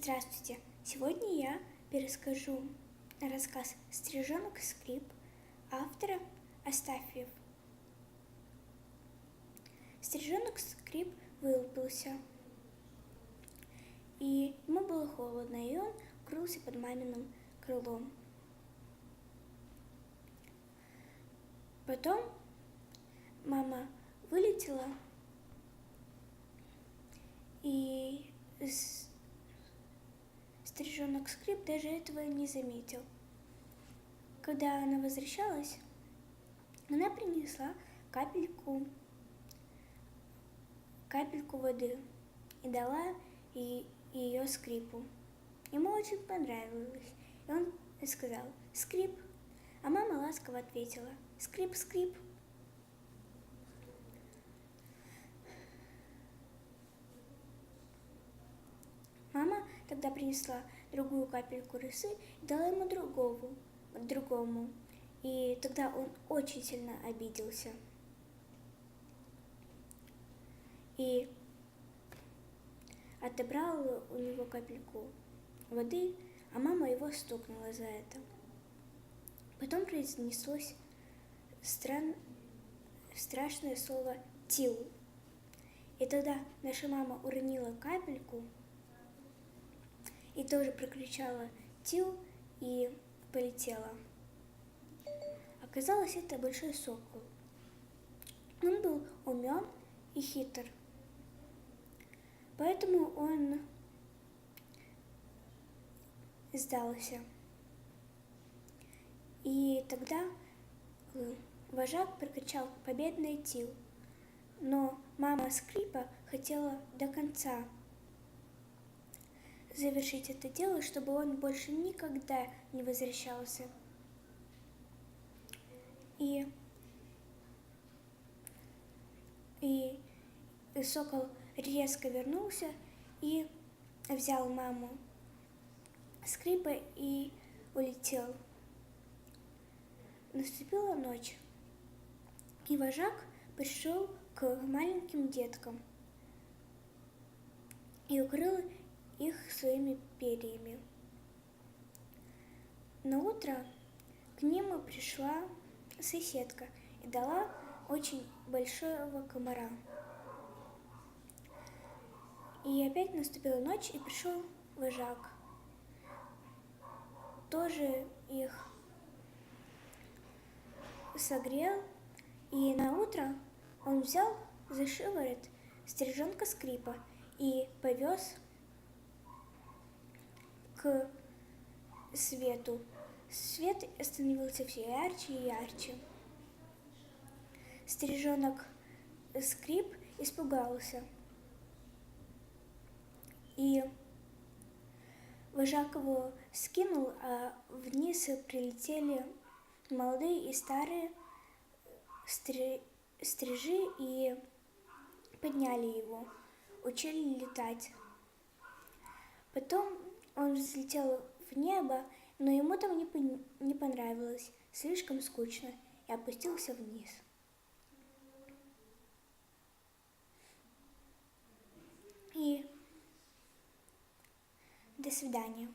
Здравствуйте! Сегодня я перескажу рассказ «Стриженок Скрип» автора Астафьев. Стриженок Скрип вылупился, и ему было холодно, и он укрылся под маминым крылом. Потом мама вылетела, и Стриженок Скрип даже этого не заметил. Когда она возвращалась, она принесла капельку воды и дала ее Скрипу. Ему очень понравилось, и он сказал: «Скрип», а мама ласково ответила: «Скрип, скрип». Мама тогда принесла другую капельку росы и дала ему другому, и тогда он очень сильно обиделся и отобрал у него капельку воды, а мама его стукнула за это. Потом произнеслось страшное слово «тил», и тогда наша мама уронила капельку и тоже прокричала «тил» и полетела. Оказалось, это большой сокол. Он был умен и хитр, поэтому он сдался. И тогда вожак прокричал «победный тил», но мама Скрипа хотела до конца завершить это дело, чтобы он больше никогда не возвращался. И сокол резко вернулся и взял маму Скрипа и улетел. Наступила ночь, и вожак пришел к маленьким деткам и укрыл их своими перьями. На утро к ним пришла соседка и дала очень большого комара. И опять наступила ночь, и пришел вожак. Тоже их согрел, и на утро он взял за шиворот Стриженка Скрипа и повез к свету. Свет становился все ярче и ярче. Стриженок Скрип испугался, и вожак его скинул, а вниз прилетели молодые и старые стрижи и подняли его, учили летать. Потом он взлетел в небо, но ему там не понравилось, слишком скучно, и опустился вниз. И до свидания.